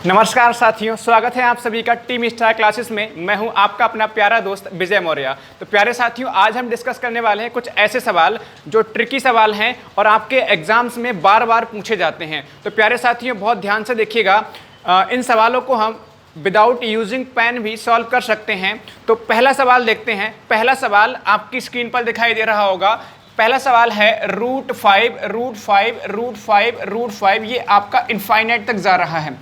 नमस्कार साथियों, स्वागत है आप सभी का टीम स्टार क्लासेस में। मैं हूं आपका अपना प्यारा दोस्त विजय मौर्य। तो प्यारे साथियों, आज हम डिस्कस करने वाले हैं कुछ ऐसे सवाल जो ट्रिकी सवाल हैं और आपके एग्जाम्स में बार बार पूछे जाते हैं। तो प्यारे साथियों, बहुत ध्यान से देखिएगा। इन सवालों को हम विदाउट यूजिंग पेन भी सॉल्व कर सकते हैं। तो पहला सवाल देखते हैं। पहला सवाल आपकी स्क्रीन पर दिखाई दे रहा होगा। पहला सवाल है √5 ये आपका इनफाइनाइट तक जा रहा है।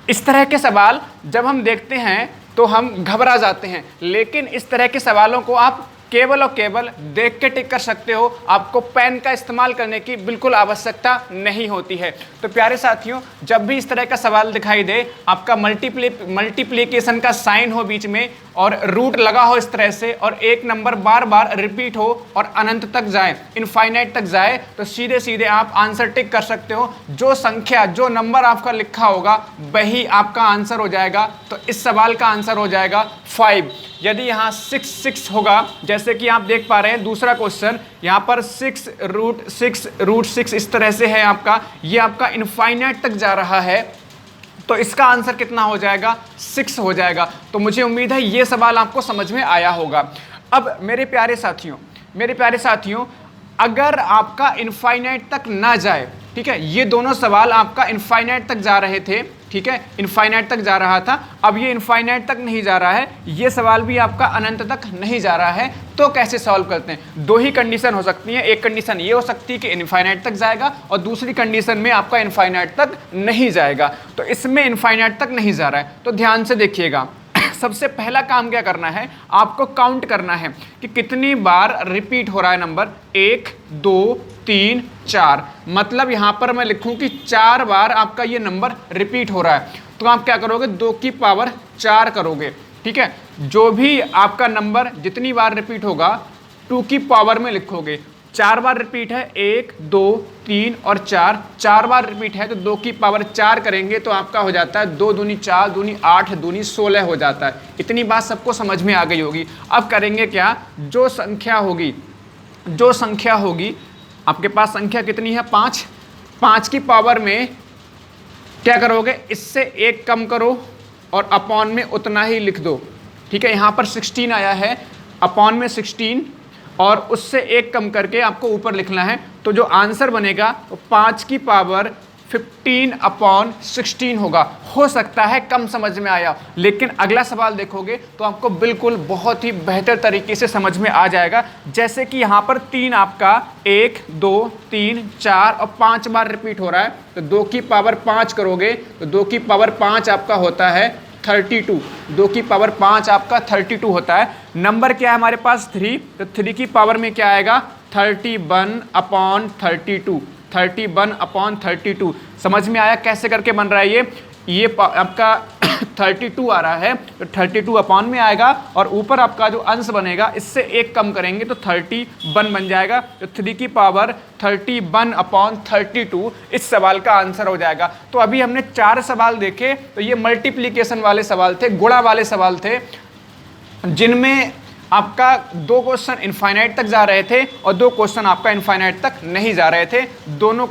इस तरह के सवाल जब हम देखते हैं तो हम घबरा जाते हैं, लेकिन इस तरह के सवालों को आप केवल और केवल देख के टिक कर सकते हो। आपको पेन का इस्तेमाल करने की बिल्कुल आवश्यकता नहीं होती है। तो प्यारे साथियों, जब भी इस तरह का सवाल दिखाई दे, आपका मल्टीप्लिकेशन का साइन हो बीच में और रूट लगा हो इस तरह से, और एक नंबर बार बार रिपीट हो और अनंत तक जाए, इनफाइनाइट तक जाए, तो सीधे सीधे आप आंसर टिक कर सकते हो। जो संख्या, जो नंबर आपका लिखा होगा वही आपका आंसर हो जाएगा। तो इस सवाल का आंसर हो जाएगा 5। यदि यहाँ 6 होगा, जैसे कि आप देख पा रहे हैं दूसरा क्वेश्चन, यहाँ पर 6√6 इस तरह से है आपका, ये आपका इनफाइनाइट तक जा रहा है। तो इसका आंसर कितना हो जाएगा? 6 हो जाएगा। तो मुझे उम्मीद है ये सवाल आपको समझ में आया होगा। अब मेरे प्यारे साथियों, अगर आपका इनफाइनाइट तक ना जाए, ठीक है, ये दोनों सवाल आपका इनफाइनाइट तक जा रहे थे, ठीक है, इनफाइनाइट तक जा रहा था, अब ये इनफाइनाइट तक नहीं जा रहा है, ये सवाल भी आपका अनंत तक नहीं जा रहा है, तो कैसे सॉल्व करते हैं? दो ही कंडीशन हो सकती है। एक कंडीशन ये हो सकती है कि इनफाइनाइट तक जाएगा, और दूसरी कंडीशन में आपका इनफाइनाइट तक नहीं जाएगा। तो इसमें इनफाइनाइट तक नहीं जा रहा है, तो ध्यान से देखिएगा। सबसे पहला काम क्या करना है, आपको काउंट करना है कि कितनी बार रिपीट हो रहा है नंबर। 1 2 3 4, मतलब यहां पर मैं लिखूं कि 4 बार आपका ये नंबर रिपीट हो रहा है। तो आप क्या करोगे? 2 की पावर 4 करोगे, ठीक है। जो भी आपका नंबर जितनी बार रिपीट होगा 2 की पावर में लिखोगे। 4 बार रिपीट है, 1 2 3 और 4, 4 बार रिपीट है तो 2 की पावर 4 करेंगे तो आपका हो जाता है 2 दूनी 4 दूनी 8 दूनी 16 हो जाता है। इतनी बात सबको समझ में आ गई होगी। अब करेंगे क्या? जो संख्या होगी आपके पास, संख्या कितनी है? 5। 5 की पावर में क्या करोगे? इससे 1 कम करो और अपॉन में उतना ही लिख दो, ठीक है। यहाँ पर 16 आया है, अपॉन में 16 और उससे 1 कम करके आपको ऊपर लिखना है। तो जो आंसर बनेगा वो 5 की पावर 15/16 होगा। हो सकता है कम समझ में आया, लेकिन अगला सवाल देखोगे तो आपको बिल्कुल बहुत ही बेहतर तरीके से समझ में आ जाएगा। जैसे कि यहाँ पर 3 आपका 1 2 3 4 और 5 बार रिपीट हो रहा है, तो 2 की पावर 5 करोगे तो 2 की पावर 5 आपका होता है 32। 2 की पावर 5 आपका 32 होता है। नंबर क्या है हमारे पास? 3, तो 3 की पावर में क्या आएगा? 31/32। 31/32 समझ में आया कैसे करके बन रहा है ये आपका 32 आ रहा है, तो 32 अपॉन में आएगा और ऊपर आपका जो अंश बनेगा इससे 1 कम करेंगे तो 31 बन जाएगा। तो 3 की पावर 31/32 इस सवाल का आंसर हो जाएगा। तो अभी हमने 4 सवाल देखे, तो ये मल्टीप्लिकेशन वाले सवाल थे, गुणा वाले सवाल थे, जिनमें आपका 2 क्वेश्चन इनफाइनाइट तक जा रहे थे और 2 क्वेश्चन आपका इनफाइनाइट तक नहीं जा रहे थे। दोनों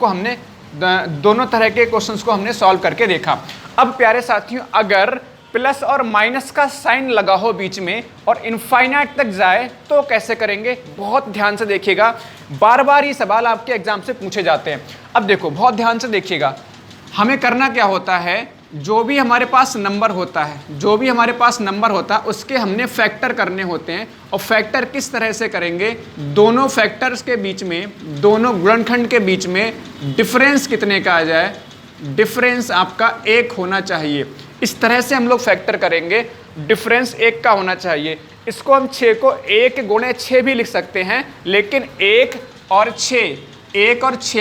तरह के क्वेश्चंस को हमने सॉल्व करके देखा। अब प्यारे साथियों, अगर प्लस और माइनस का साइन लगा हो बीच में और इनफाइनाइट तक जाए तो कैसे करेंगे? बहुत ध्यान से देखिएगा, बार बार ये सवाल आपके एग्जाम से पूछे जाते हैं। अब देखो, बहुत ध्यान से देखिएगा, हमें करना क्या होता है, जो भी हमारे पास नंबर होता है उसके हमने फैक्टर करने होते हैं। और फैक्टर किस तरह से करेंगे? दोनों फैक्टर्स के बीच में, दोनों गुणनखंड के बीच में डिफरेंस कितने का आ जाए? डिफरेंस आपका 1 होना चाहिए। इस तरह से हम लोग फैक्टर करेंगे, डिफरेंस 1 का होना चाहिए। इसको हम 6 को 1 × 6 भी लिख सकते हैं, लेकिन 1 और 6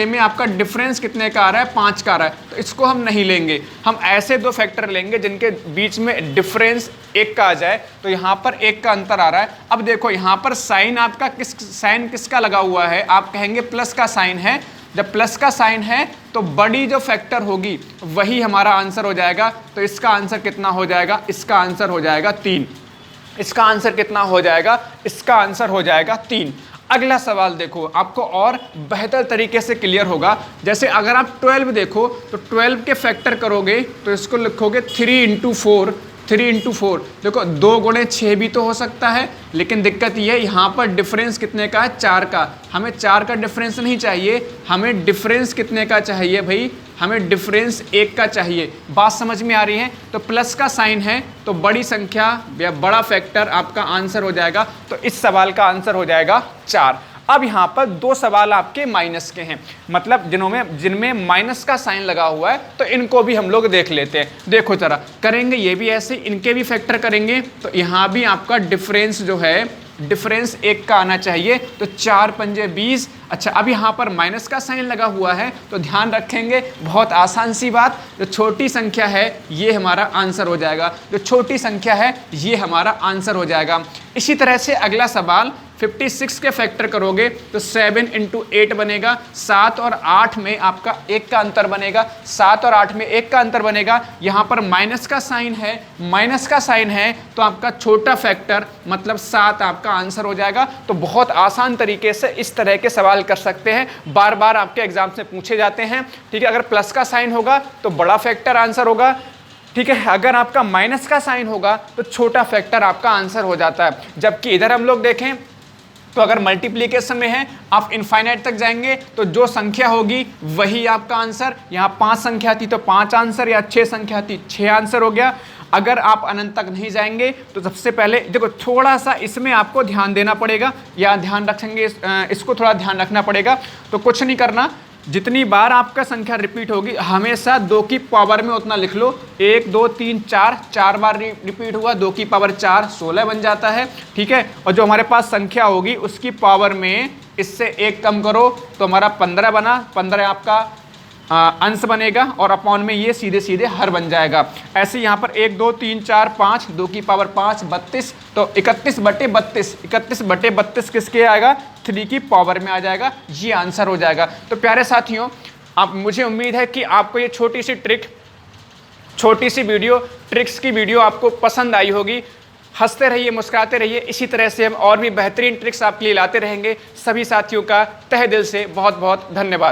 में आपका डिफरेंस कितने का आ रहा है? 5 का आ रहा है, तो इसको हम नहीं लेंगे। हम ऐसे 2 फैक्टर लेंगे जिनके बीच में डिफरेंस 1 का आ जाए। तो यहाँ पर 1 का अंतर आ रहा है। अब देखो, यहाँ पर साइन आपका साइन किसका लगा हुआ है? आप कहेंगे प्लस का साइन है। जब प्लस का साइन है तो बड़ी जो फैक्टर होगी वही हमारा आंसर हो जाएगा। तो इसका आंसर कितना हो जाएगा? इसका आंसर हो जाएगा 3। इसका आंसर कितना हो जाएगा? इसका आंसर हो जाएगा 3। अगला सवाल देखो, आपको और बेहतर तरीके से क्लियर होगा। जैसे अगर आप 12 देखो तो 12 के फैक्टर करोगे तो इसको लिखोगे 3 into 4। देखो 2 गुणे 6 भी तो हो सकता है, लेकिन दिक्कत ये है यहाँ पर डिफरेंस कितने का है, 4 का। हमें 4 का डिफरेंस नहीं चाहिए, हमें डिफरेंस कितने का चाहिए भाई, हमें डिफरेंस 1 का चाहिए। बात समझ में आ रही है? तो प्लस का साइन है तो बड़ी संख्या या बड़ा फैक्टर आपका आंसर हो जाएगा। तो इस सवाल का आंसर हो जाएगा 4। अब यहाँ पर 2 सवाल आपके माइनस के हैं, मतलब जिनमें माइनस का साइन लगा हुआ है, तो इनको भी हम लोग देख लेते हैं। देखो जरा, करेंगे ये भी ऐसे, इनके भी फैक्टर करेंगे तो यहाँ भी आपका डिफरेंस जो है, डिफरेंस 1 का आना चाहिए। तो 4 पंजे 20। अच्छा, अब यहाँ पर माइनस का साइन लगा हुआ है तो ध्यान रखेंगे, बहुत आसान सी बात, जो छोटी संख्या है ये हमारा आंसर हो जाएगा, जो छोटी संख्या है ये हमारा आंसर हो जाएगा। इसी तरह से अगला सवाल 56 के फैक्टर करोगे तो 7 into 8 बनेगा। 7 और 8 में आपका 1 का अंतर बनेगा, 7 और 8 में 1 का अंतर बनेगा। यहाँ पर माइनस का साइन है, माइनस का साइन है तो आपका छोटा फैक्टर मतलब 7 आपका आंसर हो जाएगा। तो बहुत आसान तरीके से इस तरह के सवाल कर सकते हैं, बार बार आपके एग्जाम से पूछे जाते हैं। ठीक है, अगर प्लस का साइन होगा तो बड़ा फैक्टर आंसर होगा। ठीक है, अगर आपका माइनस का साइन होगा तो छोटा फैक्टर आपका आंसर हो जाता है। जबकि इधर हम लोग देखें तो अगर मल्टीप्लिकेशन में है, आप इनफाइनाइट तक जाएंगे तो जो संख्या होगी वही आपका आंसर। यहाँ 5 संख्या थी तो 5 आंसर, या 6 संख्या थी 6 आंसर हो गया। अगर आप अनंत तक नहीं जाएंगे तो सबसे पहले देखो, थोड़ा सा इसमें आपको ध्यान देना पड़ेगा, या ध्यान रखेंगे, इसको थोड़ा ध्यान रखना पड़ेगा। तो कुछ नहीं करना, जितनी बार आपका संख्या रिपीट होगी हमेशा 2 की पावर में उतना लिख लो। 1 2 3 4, 4 बार रिपीट हुआ, 2 की पावर 4, 16 बन जाता है। ठीक है, और जो हमारे पास संख्या होगी उसकी पावर में इससे 1 कम करो तो हमारा 15 बना। 15 आपका अंश बनेगा और अपॉन में ये सीधे सीधे हर बन जाएगा। ऐसे यहाँ पर 1 2 3 4 5, 2 की पावर 5, 32, तो 31/32। 31/32 किसके आएगा, 3 की पावर में आ जाएगा, ये आंसर हो जाएगा। तो प्यारे साथियों, आप मुझे उम्मीद है कि आपको ये छोटी सी वीडियो, ट्रिक्स की वीडियो आपको पसंद आई होगी। हंसते रहिए, मुस्कुराते रहिए, इसी तरह से हम और भी बेहतरीन ट्रिक्स आपके लिए लाते रहेंगे। सभी साथियों का तहे दिल से बहुत बहुत धन्यवाद।